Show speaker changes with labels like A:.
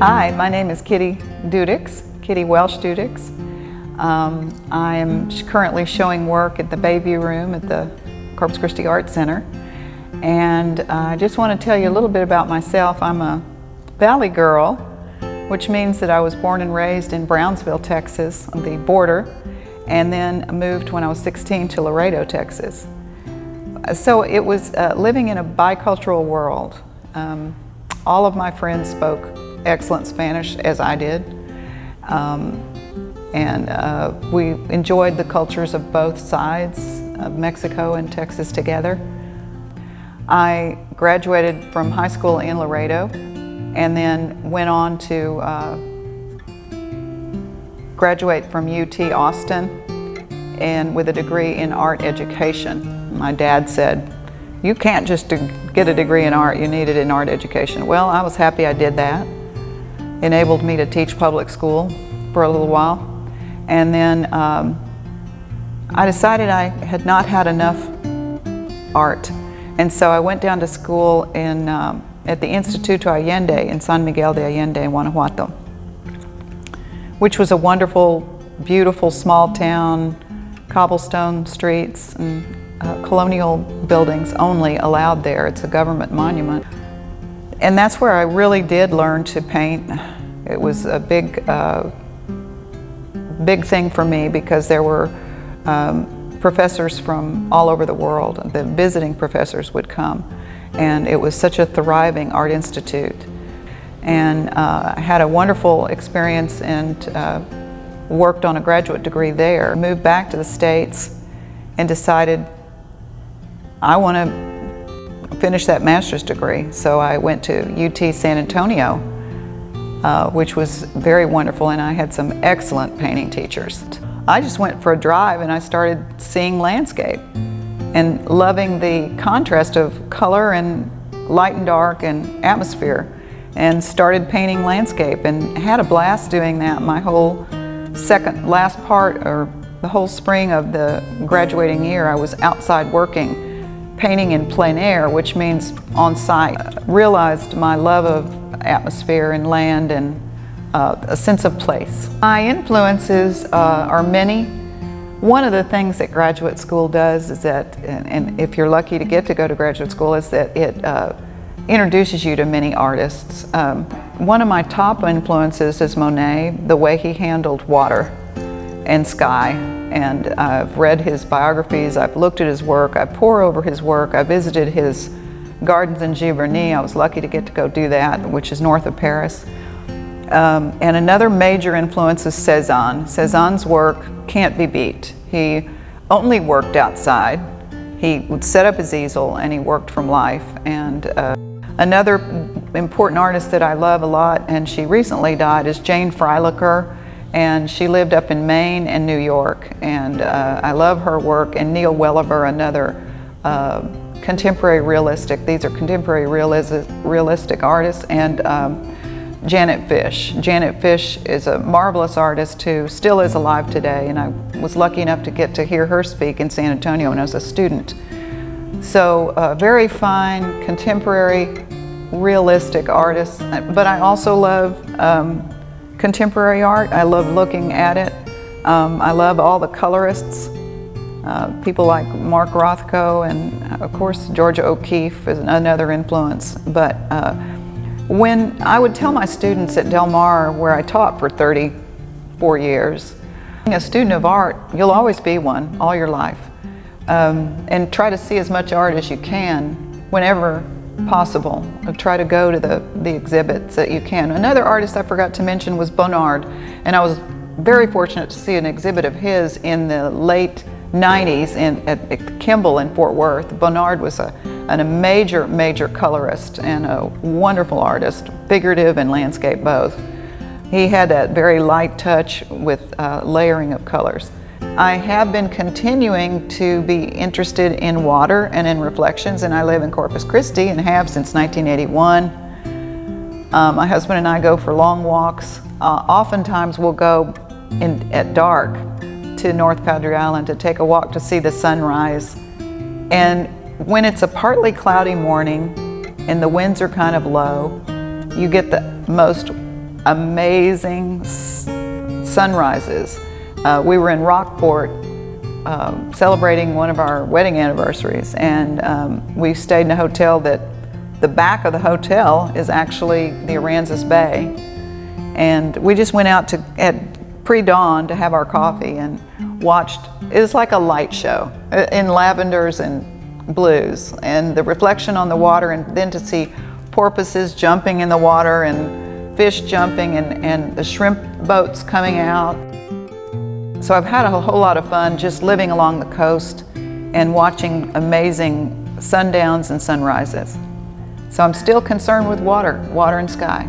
A: Hi, my name is Kitty Welsh Dudics. I am currently showing work at the Bayview Room at the Corpus Christi Art Center. And I just want to tell you a little bit about myself. I'm a Valley girl, which means that I was born and raised in Brownsville, Texas, on the border, and then moved when I was 16 to Laredo, Texas. So it was living in a bicultural world. All of my friends spoke excellent Spanish, as I did. We enjoyed the cultures of both sides of Mexico and Texas together. I graduated from high school in Laredo and then went on to graduate from UT Austin and with a degree in art education. My dad said, "You can't just get a degree in art, you need it in art education." Well, I was happy I did that. Enabled me to teach public school for a little while. And then I decided I had not had enough art. And so I went down to school at the Instituto Allende in San Miguel de Allende in Guanajuato, which was a wonderful, beautiful small town, cobblestone streets and colonial buildings only allowed there. It's a government monument. And that's where I really did learn to paint. It was a big thing for me because there were professors from all over the world. The visiting professors would come, and it was such a thriving art institute. And I had a wonderful experience and worked on a graduate degree there. Moved back to the States and decided I want to finish that master's degree. So I went to UT San Antonio, which was very wonderful, and I had some excellent painting teachers. I just went for a drive and I started seeing landscape and loving the contrast of color and light and dark and atmosphere, and started painting landscape and had a blast doing that. My whole last part, or the whole spring of the graduating year, I was outside working, painting in plein air, which means on site. Realized my love of atmosphere and land and a sense of place. My influences are many. One of the things that graduate school does is that, and if you're lucky to get to go to graduate school, is that it introduces you to many artists. One of my top influences is Monet, the way he handled water and sky. And I've read his biographies, I've looked at his work, I pore over his work, I visited his gardens in Giverny. I was lucky to get to go do that, which is north of Paris. And another major influence is Cézanne. Cézanne's work can't be beat. He only worked outside. He would set up his easel and he worked from life. And another important artist that I love a lot, and she recently died, is Jane Freilacher. And she lived up in Maine and New York, and I love her work. And Neil Welliver, another contemporary realistic. These are contemporary realistic artists. And Janet Fish. Janet Fish is a marvelous artist who still is alive today, and I was lucky enough to get to hear her speak in San Antonio when I was a student. So very fine, contemporary, realistic artists. But I also love contemporary art. I love looking at it. I love all the colorists, people like Mark Rothko, and of course Georgia O'Keeffe is another influence. But when I would tell my students at Del Mar, where I taught for 34 years, being a student of art, you'll always be one all your life. And try to see as much art as you can whenever possible. Try to go to the exhibits that you can. Another artist I forgot to mention was Bonnard, and I was very fortunate to see an exhibit of his in the late 90s at Kimball in Fort Worth. Bonnard was a major colorist and a wonderful artist, figurative and landscape both. He had that very light touch with layering of colors. I have been continuing to be interested in water and in reflections, and I live in Corpus Christi and have since 1981. My husband and I go for long walks. Oftentimes we'll go at dark to North Padre Island to take a walk to see the sunrise. And when it's a partly cloudy morning and the winds are kind of low, you get the most amazing sunrises. We were in Rockport celebrating one of our wedding anniversaries, and we stayed in a hotel that the back of the hotel is actually the Aransas Bay. And we just went out at pre-dawn to have our coffee and watched. It was like a light show in lavenders and blues, and the reflection on the water, and then to see porpoises jumping in the water and fish jumping and the shrimp boats coming out. So I've had a whole lot of fun just living along the coast and watching amazing sundowns and sunrises. So I'm still concerned with water and sky.